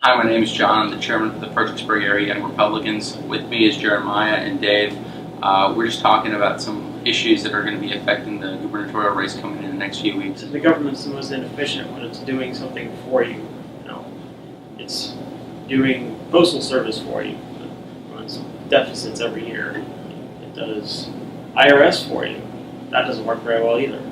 Hi, my name is John. I'm the chairman of the Fredericksburg area Young Republicans. With me is Jeremiah and Dave. We're just talking about some issues that are going to be affecting the gubernatorial race coming in the next few weeks. The government's the most inefficient when it's doing something for you. It's doing postal service for you. It runs deficits every year. It does IRS for you. That doesn't work very well either.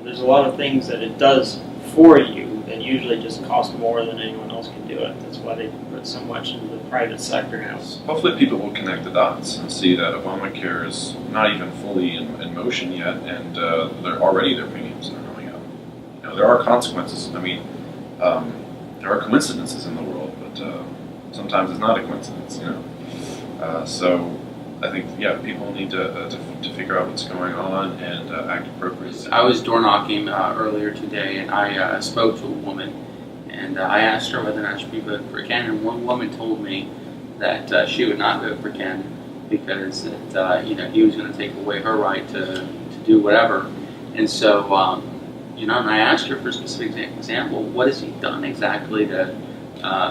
There's a lot of things that it does for you that usually just cost more than anyone else can do it. That's why they put so much into the private sector now. Hopefully people will connect the dots and see that Obamacare is not even fully in motion yet, and they're already their premiums are going up. There are consequences. There are coincidences in the world, but sometimes it's not a coincidence. So I think people need to figure out what's going on and act appropriately. I was door knocking earlier today, and I spoke to a woman, and I asked her whether or not she would vote for Ken, and one woman told me that she would not vote for Ken because he was going to take away her right to do whatever. And so and I asked her for a specific example. What has he done exactly to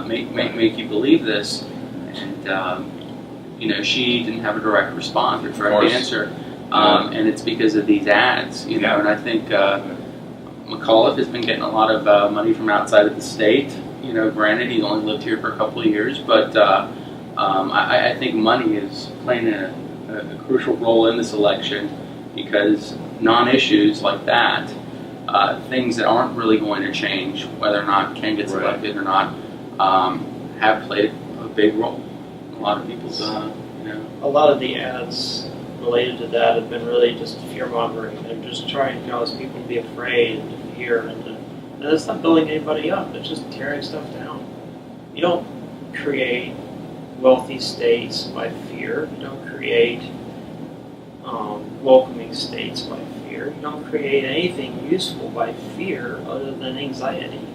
make you believe this? And she didn't have a direct response or direct answer, and it's because of these ads. And I think McAuliffe has been getting a lot of money from outside of the state. Granted, he's only lived here for a couple of years, but I think money is playing a crucial role in this election because non-issues like that, things that aren't really going to change, whether or not Ken gets elected or not, have played a big role. A lot of people's, A lot of the ads related to that have been really just fear-mongering. They're just trying to cause people to be afraid and to fear, and it's not building anybody up. It's just tearing stuff down. You don't create wealthy states by fear. You don't create welcoming states by fear. You don't create anything useful by fear other than anxiety.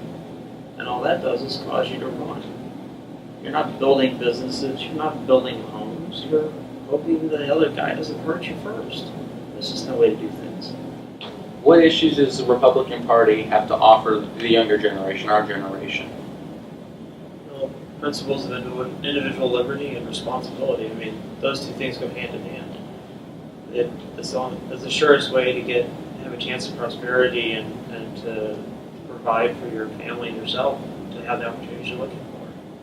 And all that does is cause you to run. You're not building businesses, you're not building homes, you're hoping the other guy doesn't hurt you first. There's just no way to do things. What issues does the Republican Party have to offer the younger generation, our generation? Well, principles of individual liberty and responsibility. Those two things go hand in hand. It's the surest way to have a chance of prosperity and to provide for your family and yourself, to have the opportunities you're looking for.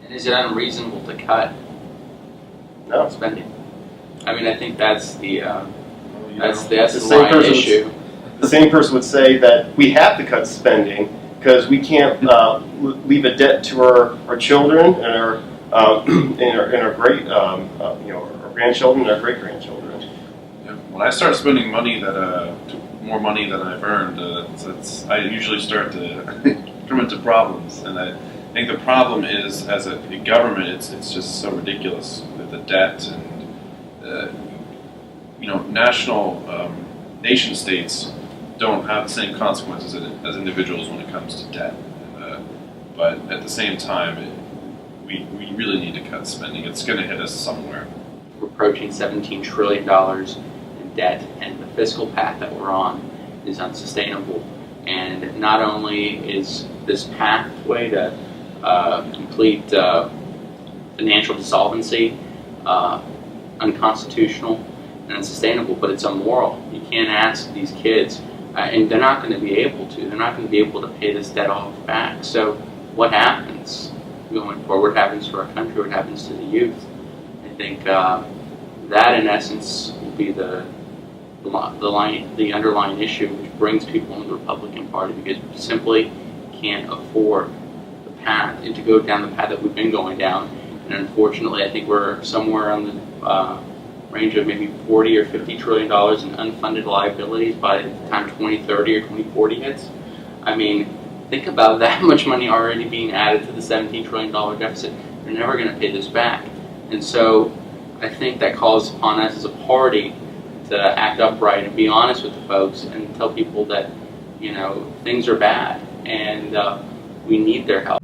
And is it unreasonable to cut spending? I think that's the line issue. The same person would say that we have to cut spending because we can't leave a debt to our children and our great our grandchildren and our great grandchildren. When I start spending money more money than I've earned, I usually start to come into problems, and I think the problem is, as a government, it's just so ridiculous with the debt and nation states don't have the same consequences as individuals when it comes to debt. But at the same time, we really need to cut spending. It's going to hit us somewhere. We're approaching $17 trillion in debt, and the fiscal path that we're on is unsustainable. And not only is this pathway to complete financial insolvency unconstitutional and unsustainable, but it's immoral. You can't ask these kids, and they're not going to be able to. They're not going to be able to pay this debt off back. So what happens going forward? What happens to our country? What happens to the youth? I think that, in essence, will be the underlying issue which brings people into the Republican Party, because we simply can't afford the path and to go down the path that we've been going down. And unfortunately, I think we're somewhere on the range of maybe $40 or $50 trillion in unfunded liabilities by the time 2030 or 2040 hits. Think about that much money already being added to the $17 trillion deficit. We're never going to pay this back. And so I think that calls upon us as a party to act upright and be honest with the folks and tell people that, things are bad and we need their help.